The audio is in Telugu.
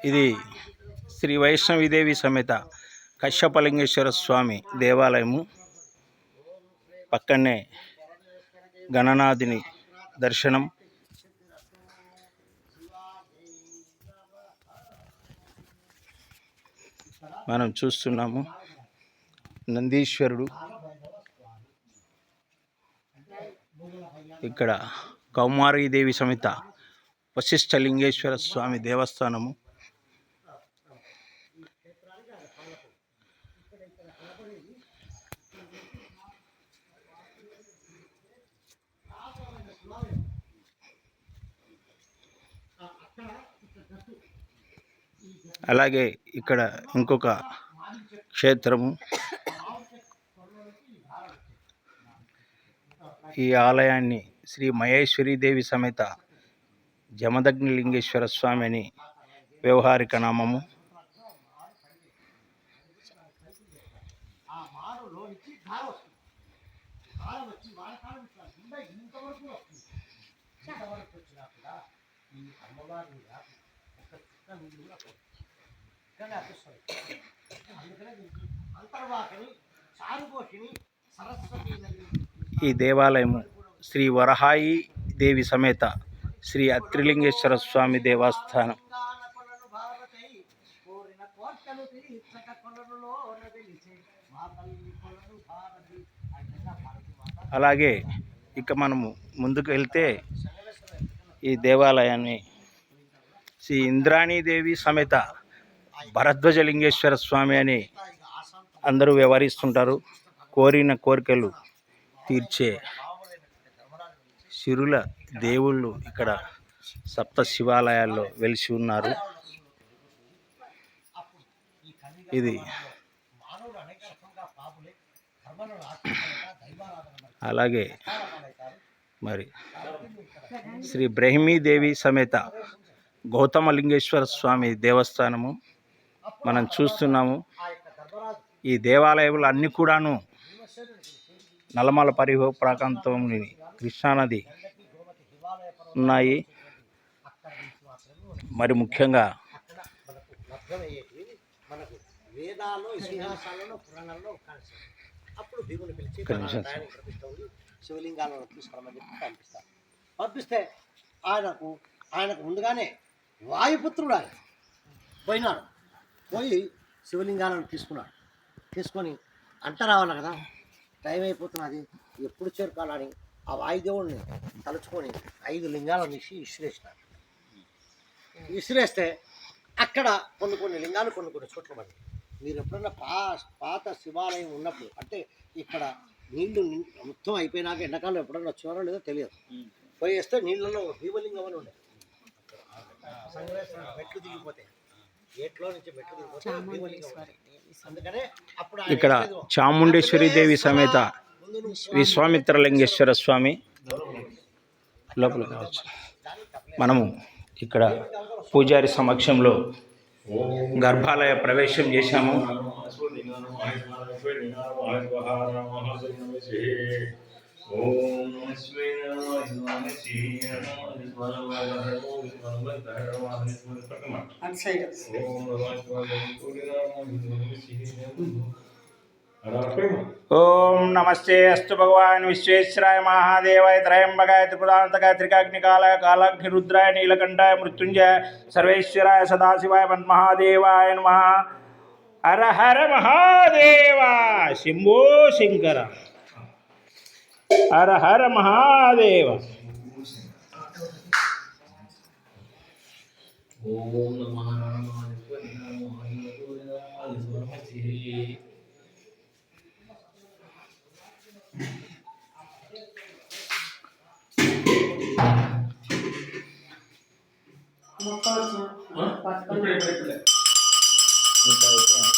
ఇది శ్రీ వైష్ణవిదేవి సమేత కశ్యపలింగేశ్వర స్వామి దేవాలయము. పక్కనే గణనాథుని దర్శనం. మనం చూస్తున్నాము నందీశ్వరుడు. ఇక్కడ కౌమారీదేవి సమేత వశిష్ఠలింగేశ్వర స్వామి దేవస్థానము. అలాగే ఇక్కడ ఇంకొక క్షేత్రము. ఈ ఆలయాన్ని శ్రీ మహేశ్వరీదేవి సమేత జమదగ్నిలింగేశ్వర స్వామి అని వ్యవహారిక నామము. ఈ దేవాలయము శ్రీ వరహాయి దేవి సమేత శ్రీ అత్రిలింగేశ్వర స్వామి దేవస్థానం. అలాగే ఇక మనము ముందుకు వెళ్తే ఈ దేవాలయాన్ని శ్రీ ఇంద్రాణీదేవి సమేత భరద్వజలింగేశ్వర స్వామి అని అందరూ వ్యవహరిస్తుంటారు. కోరిన కోరికలు తీర్చే సిరుల దేవుళ్ళు ఇక్కడ సప్త శివాలయాల్లో వెలిసి ఉన్నారు. ఇది అలాగే మరి శ్రీ బ్రహ్మీదేవి సమేత గౌతమలింగేశ్వర స్వామి దేవస్థానము మనం చూస్తున్నాము. ఈ దేవాలయాలు అన్నీ కూడాను నల్లమల పరిహో ప్రాంతంలోని కృష్ణానది ఉన్నాయి. మరి ముఖ్యంగా శివలింగాలను తీసుకురమని చెప్పి పంపిస్తే ఆయనకు ముందుగానే వాయుపుత్రుడు ఆయన పోయి శివలింగాలను తీసుకొని అంట రావాలి కదా, టైం అయిపోతున్నది, ఎప్పుడు చేరుకోవాలని ఆ వాయుదేవుడిని తలుచుకొని 5 లింగాలను విసిరేసినారు. విసిరేస్తే అక్కడ కొన్ని లింగాలు కొన్ని చోట్ల పడి, మీరు ఎప్పుడన్నా పాత శివాలయం ఉన్నప్పుడు, అంటే ఇక్కడ నీళ్లు మొత్తం అయిపోయినాక ఎండాకాలం ఎప్పుడన్నా వచ్చారో లేదో తెలియదు, పోయేస్తే నీళ్ళలో భీమలింగం అని ఉండే మెట్లు దిగిపోతే గేట్లో నుంచి మెట్లు దిగిపోతే భీమలింగం. అందుకనే అప్పుడు ఇక్కడ చాముండేశ్వరి దేవి సమేత విశ్వామిత్రలింగేశ్వర స్వామి లోపల మనము ఇక్కడ పూజారి సమక్షంలో గర్భాలయ ప్రవేశం చేశాము. ఓం నమస్తే అస్తు భగవాన్ విశ్వేశ్వరాయ మహాదేవాయ త్రయంబకాయ త్రిపురాంతకాయ త్రికాగ్నికాలాయ కాలాగ్నిరుద్రాయ నీలకంఠాయ మృత్యుంజయ సర్వేశ్వరాయ సదాశివాయ మన్మహాదేవాయ నమః. హర హర మహాదేవ శంభో శంకర. హర హర మహాదేవ. ఓం నమః ఇంకా